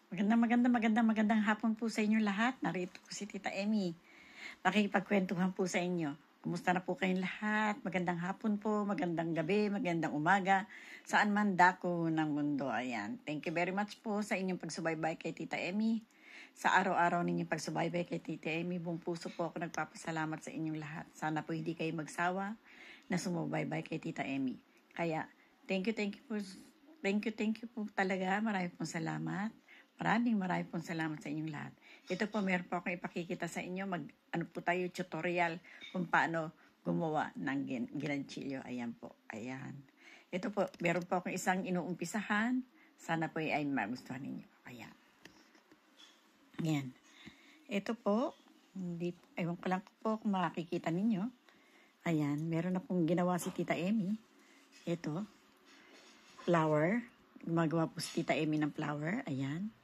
Magandang hapon po sa inyo lahat. Narito po si Tita Emmy. Pakikipagkwentuhan po sa inyo. Kumusta na po kayong lahat? Magandang hapon po, magandang gabi, magandang umaga. Saan man dako ng mundo. Ayan. Thank you very much po sa inyong pagsubaybay kay Tita Emmy. Sa araw-araw ninyong pagsubaybay kay Tita Emmy, buong puso po ako nagpapasalamat sa inyong lahat. Sana po hindi kayo magsawa na sumubaybay kay Tita Emmy. Kaya, thank you po talaga. Marami pong salamat. Maraming pong salamat sa inyong lahat. Ito po, meron po akong ipakikita sa inyo. Ano po tayo, tutorial kung paano gumawa ng ginanchilyo. Ayan po. Ayan. Ito po, meron po akong isang inuumpisahan. Sana po ay magustuhan ninyo. Ayan. Ayan. Ito po, ewan ko lang po kung makikita ninyo. Ayan, meron na pong ginawa si Tita Emmy. Ito, flower. Gumagawa po si Tita Emmy ng flower. Ayan.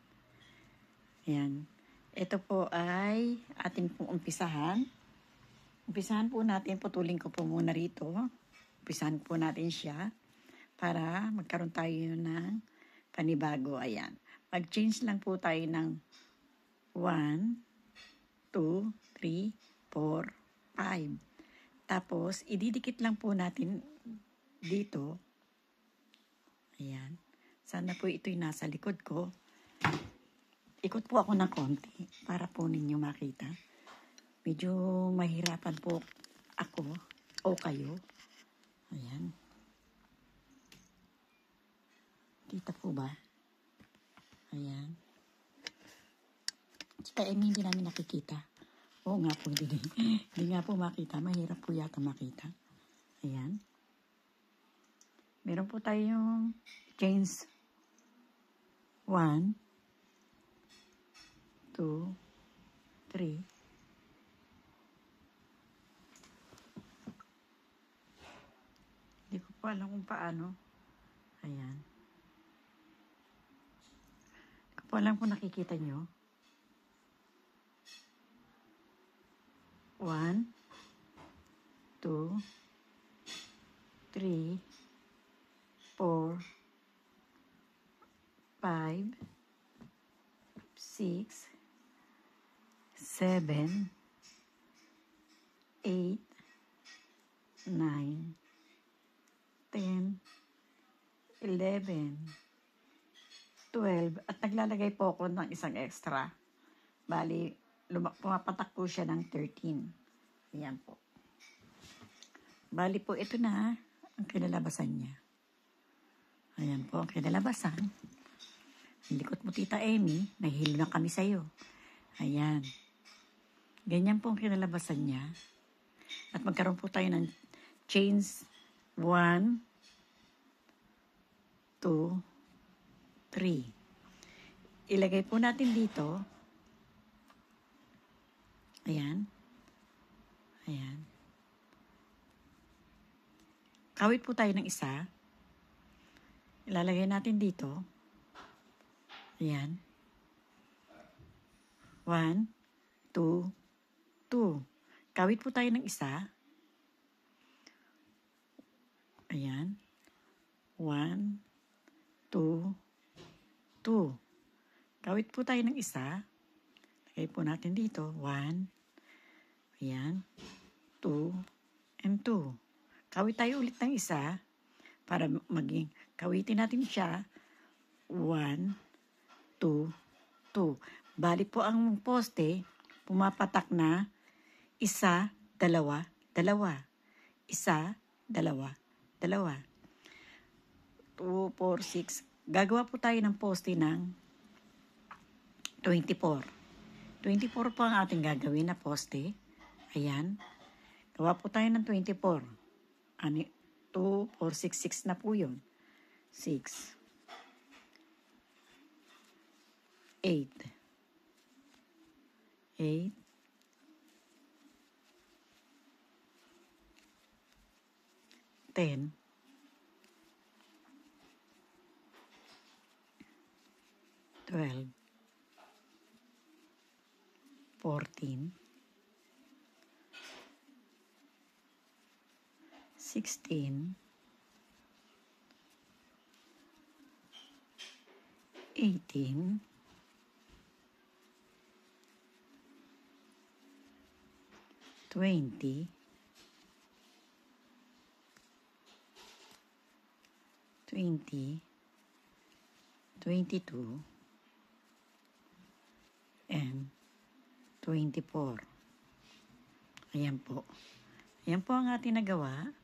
Ayan. Ito po ay atin pong umpisahan. Umpisahan po natin, putulin ko po muna rito. Umpisahan po natin siya para magkaroon tayo ng panibago. Ayan. Mag-change lang po tayo ng 1, 2, 3, 4, 5. Tapos, ididikit lang po natin dito. Ayan. Sana po ito'y nasa likod ko. Ikot po ako ng konti para po ninyo makita. Medyo mahirapan po ako o kayo. Ayan. Kita po ba? Ayan. Kaya hindi namin nakikita. Oo nga po, hindi nga po makita. Mahirap po yata makita. Ayan. Meron po tayong chains 1, 2, 3. Hindi ko po alam kung paano. Ayan. Hindi ko po alam kung nakikita nyo. 1, 2, 3, 4, 5, 6, 7, 8, 9, 10, 11, 12, at naglalagay po ako ng isang extra. Bali, pumapatak po siya ng 13. Ayan po. Bali po, ito na ang kinalabasan niya. Ayan po ang kinalabasan. Ang likot mo, Tita Emmy, nahihilo na kami sa'yo. Ayan. Ganyan po ang kinalabasan niya. At magkaroon po tayo ng chains 1, 2, 3. Ilagay po natin dito. Ayan. Ayan. Kawit po tayo ng isa. Ilalagay natin dito. Ayan. 1, 2, 2. Kawit po tayo ng isa. Ayan. 1, 2, 2. Kawit po tayo ng isa. Lagay po natin dito. 1. Ayan. 2 and 2. Kawit tayo ulit ng isa para maging kawitin natin siya. 1, 2, 2. Bali po ang poste, pumapatak na 1, 2, 2. 1, 2, 2. 2, 4, 6. Gagawa po tayo ng poste ng 24. 24 po ang ating gagawin na poste. Ayan. Gawa po tayo ng 24. 2, 4, 6, 6 na po yun. 6. 8. 8. 10. 12. 14. 16. 18. 20, 20, 22, and 24. Ayan po. Ayan po ang ating nagawa.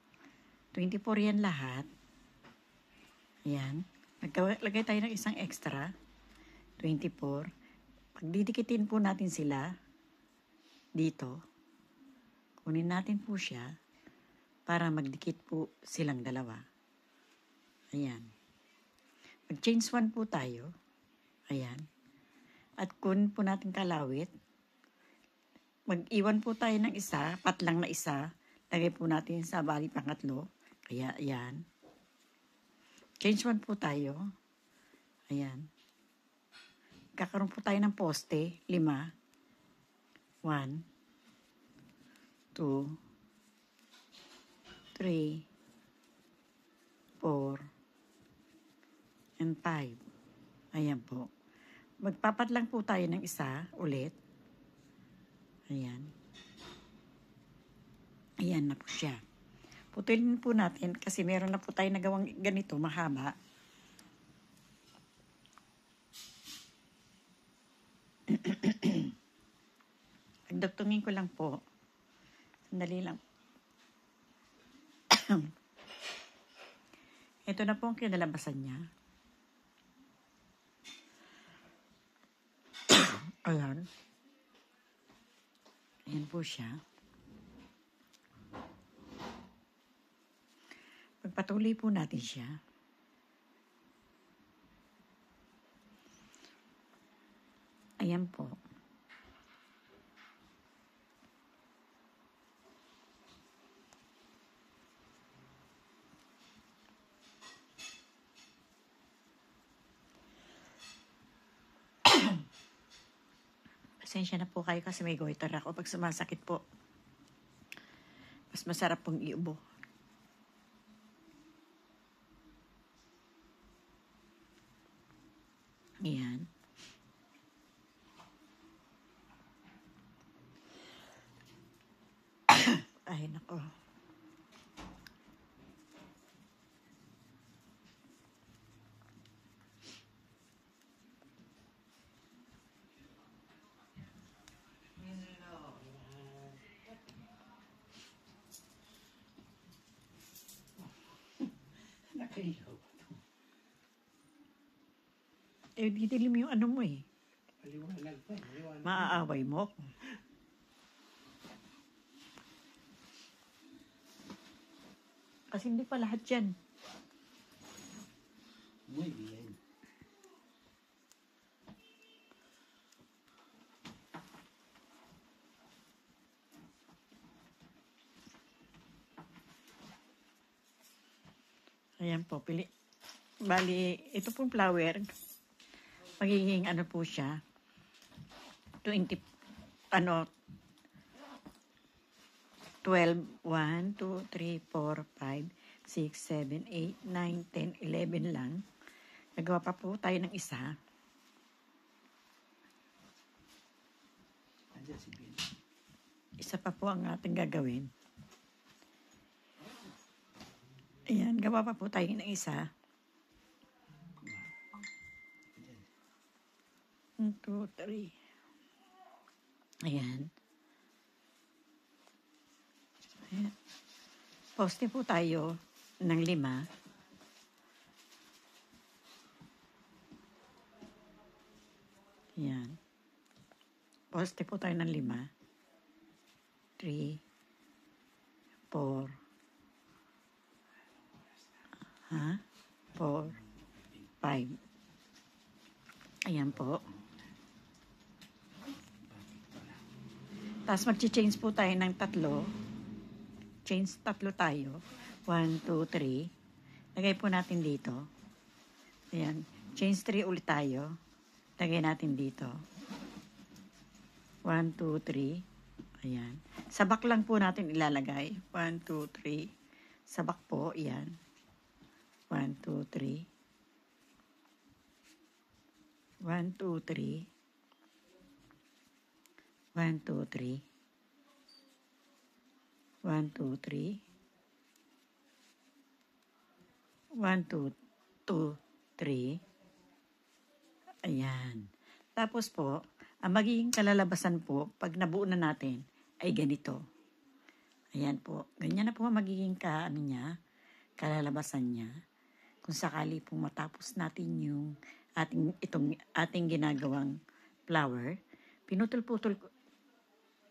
24 yan lahat. Ayan. Naglagay tayo ng isang extra. 24. Pagdidikitin po natin sila dito. Kunin natin po siya para magdikit po silang dalawa. Ayan. Mag-change 1 po tayo. Ayan. At kunin po natin kalawit. Mag-iwan po tayo ng isa, patlang na isa. Lagay po natin sa bali pangatlo. Kaya, ayan. Change 1 po tayo. Ayan. Kakaroon po tayo ng poste. 5. 1, 2, 3, 4, and 5. Ayan po. Magpapatlang po tayo ng isa ulit. Ayan. Ayan na po siya. Putulin po natin kasi meron na po tayo nagawang ganito, mahaba. Pagdugtungin ko lang po. Sandali lang. Ito na po ang kinalabasan niya. Ayan. Ayan po siya. Pagpatuloy po natin siya. Ayan po. Pasensya na po kayo kasi may goiter ako. Pag sumasakit po, mas masarap pong iubo. Ayan. Ay, nako. Nakailaw. Eh, didilim yung ano mo eh. Maliwanag pa. Maliwanag. Maaaway mo. Kasi hindi pa lahat yan. Muy bien. Ayan po, pili. Bali, ito pong flower, magiging ano po siya, 20, 12, 1, 2, 3, 4, 5, 6, 7, 8, 9, 10, 11 lang. Nagawa pa po tayo ng isa. Andiyan si Ben. Isa pa po ang ating gagawin. Ayan, gawa pa po tayo ng isa. 1, 2, 3. Ayan. Ayan. Poste po tayo ng 5. Ayan. Poste po tayo ng 5. 3, 4, 4, 5. Ayan po. Tapos mag-change po tayo ng 3. Change 3 tayo. 1, 2, 3. Lagay po natin dito. Ayan. Change 3 ulit tayo. Lagay natin dito. 1, 2, 3. Ayan. Sabak lang po natin ilalagay. 1, 2, 3. Sabak po. Ayan. 1, 2, 3. 1, 2, 3. 1, 2, 3. 1, 2, 3. 1, 2, 2, 3. Ayan. Tapos po, ang magiging kalalabasan po, pag nabuo na natin, ay ganito. Ayan po. Ganyan na po ang magiging kalalabasan niya. Kung sakali pong matapos natin yung ating ginagawang flower, pinutol-putol ko.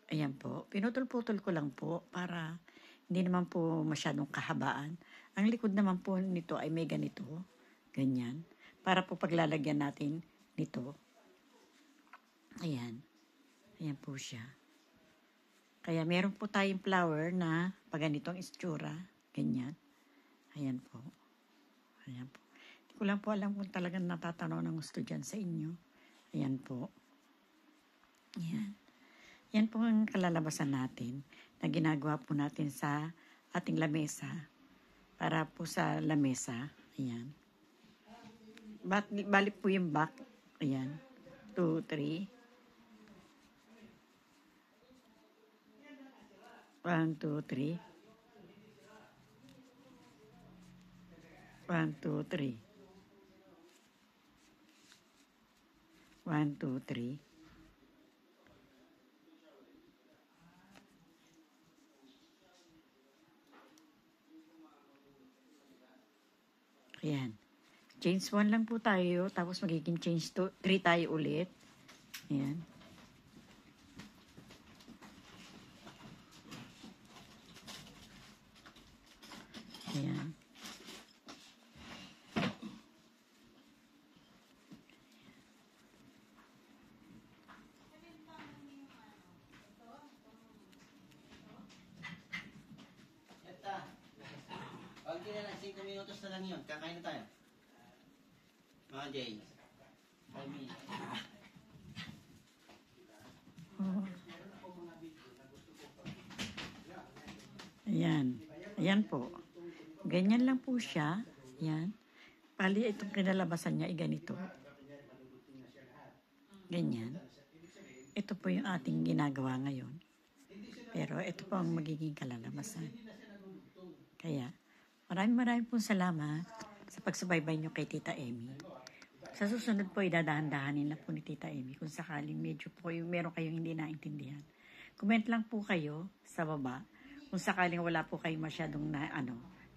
Ayan po. Pinutol-putol ko lang po para hindi naman po masyadong kahabaan. Ang likod naman po nito ay may ganito. Ganyan. Para po paglalagyan natin nito. Ayan. Ayan po siya. Kaya meron po tayong flower na pag ganitong itsura. Ganyan. Ayan po. Ayan po. Hindi ko lang po alam kung talagang natatanaw ng gusto dyan sa inyo. Ayan po. Ayan. Yan po ang kalalabasan natin na ginagawa po natin sa ating lamesa. Para po sa lamesa. Ayan. Balik po yung back. Ayan. 2, 3. 1, 2, 3. 1, 2, 3. 1, 2, 3. Ayan. Change 1 lang po tayo. Tapos magiging change 3 tayo ulit. Ayan. Ayan. Pagki na lang, 5 minutos na lang yun. Kakain na tayo. Mga James. 5 minutes. Oh. Ayan. Ayan po. Ganyan lang po siya. Ayan. Pali itong kinalabasan niya ay ganito. Ganyan. Ito po yung ating ginagawa ngayon. Pero ito po ang magiging kalalabasan. Kaya, maraming pong salamat sa pagsubaybay nyo kay Tita Emmy. Sa susunod po, idadahan-dahanin na po ni Tita Emmy kung sakaling medyo po meron kayong hindi naintindihan. Comment lang po kayo sa baba kung sakaling wala po kayong masyadong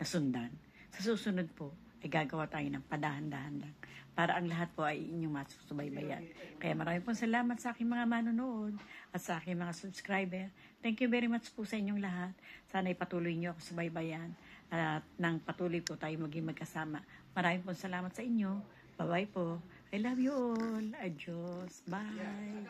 nasundan. Sa susunod po, ay gagawa tayo ng padahan-dahan lang para ang lahat po ay inyong masusubaybayan. Kaya maraming pong salamat sa aking mga manonood at sa aking mga subscriber. Thank you very much po sa inyong lahat. Sana ipatuloy niyo ako subaybayan at nang patuloy po tayo maging magkasama. Maraming pong salamat sa inyo. Bye-bye po. I love you all. Adios. Bye.